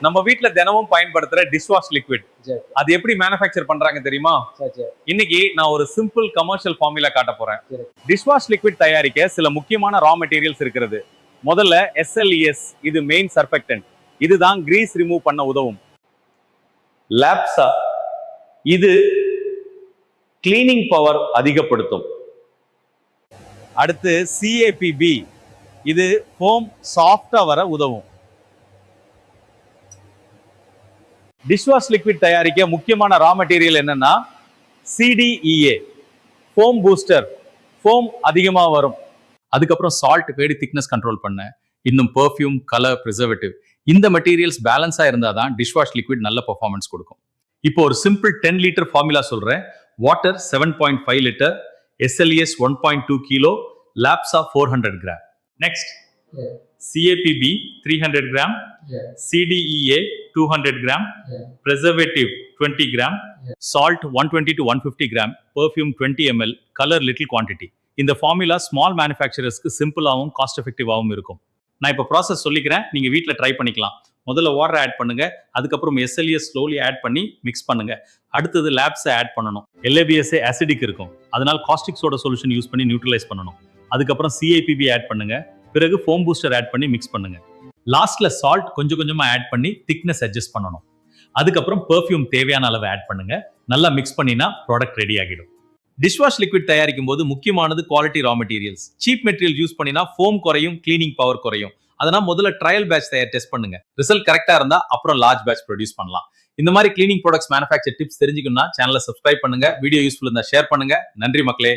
நம்ம வீட்ல தினமும் பயன்படுத்துற டிஷ்வாஷ் லிக்விட் அது எப்படி மேனுஃபேக்சர் பண்றாங்க தெரியுமா? இன்னைக்கு நான் ஒரு சிம்பிள் கமர்ஷியல் ஃபார்முலா காட்ட போறேன். டிஷ்வாஷ் லிக்விட் தயாரிக்க சில முக்கியமான ரா மெட்டீரியல்ஸ் இருக்கிறது. முதல்ல SLES, இது மெயின் சர்ஃபெக்டன்ட். இதுதான் கிரீஸ் ரிமூவ் பண்ண உதவும். லாப்சா, இது கிளீனிங் பவர் அதிகப்படுத்தும். அடுத்து CAPB, இது ஃபோம் சாஃப்டா வர உதவும். டிஷ்வாஷ் லிக்விட் தயாரிக்க முக்கியமான ரா மெட்டீரியல் என்னன்னா CDEA, ஃபோம் பூஸ்டர், ஃபோம் அதிகமா வரும். அதுக்கப்புறம் சால்ட், வேடி திக்னஸ் கண்ட்ரோல் பண்ண, இன்னும் பெர்ஃப்யூம், கலர், ப்ரிசர்வேட்டிவ், இந்த மெட்டீரியல்ஸ் பேலன்ஸா இருந்தாதான் டிஷ்வாஷ் லிக்விட் நல்ல பெர்ஃபார்மன்ஸ் கொடுக்கும். இப்போ ஒரு சிம்பிள் 10 லிட்டர் ஃபார்முலா சொல்றேன். வாட்டர் 7.5 லிட்டர், SLES 1.2 கிலோ, லாப்சா 400 gram. Next CAPB 300 gram, CDEA 200 gram, preservative 20 gram, salt 120 to 150 gram, perfume 20 ml, color little quantity. இந்த ஃபார்முலா ஸ்மால் மேனுஃபேக்சரர்ஸ்க்கு சிம்பிளாகவும் காஸ்ட் எஃபெக்டிவாகவும் இருக்கும். நான் இப்போ ப்ராசஸ் சொல்லிக்கிறேன், நீங்க வீட்டில் ட்ரை பண்ணிக்கலாம். முதல்ல வாட்டர் ஆட் பண்ணுங்க, அதுக்கப்புறம் SLES ஸ்லோலி ஆட் பண்ணி மிக்ஸ் பண்ணுங்க. அடுத்தது லேப்ஸை ஆட் பண்ணணும். LABSA ஆசிடிக் இருக்கும், அதனால காஸ்டிக் சோடா சொல்யூஷன் யூஸ் பண்ணி நியூட்ரலைஸ் பண்ணணும். அதுக்கப்புறம் CAPB ஆட் பண்ணுங்க, பிறகு ஃபோம் பூஸ்டர் ஆட் பண்ணி மிக்ஸ் பண்ணுங்க. லாஸ்ட்ல சால்ட் கொஞ்சம் கொஞ்சமா ஆட் பண்ணி திக்னஸ் அட்ஜஸ்ட் பண்ணணும். அதுக்கப்புறம் பெர்ஃப்யூம் தேவையான அளவு ஆட் பண்ணுங்க. நல்லா மிக்ஸ் பண்ணினா ப்ராடக்ட் ரெடி ஆகிடும். டிஷ்வாஷ் லிக்விட் தயாரிக்கும் போது முக்கியமானது quality raw materials. Cheap material use பண்ணினா ஃபோம் குறையும், கிளீனிங் பவர் குறையும். அதனால முதல்ல ட்ரையல் பேட்ச் டெஸ்ட் பண்ணுங்க. ரிசல்ட் கரெக்டா இருந்தா அப்புறம் லார்ஜ் பேட்ச் ப்ரொடியூஸ் பண்ணலாம். இந்த மாதிரி கிளீனிங் ப்ராடக்ட்ஸ் மேனுஃபேக்சர் டிப்ஸ் தெரிஞ்சுக்கணும்னா சேனலை சப்ஸ்கிரைப் பண்ணுங்க. வீடியோ யூஸ்ஃபுல் இருந்தா ஷேர் பண்ணுங்க. நன்றி மக்களே.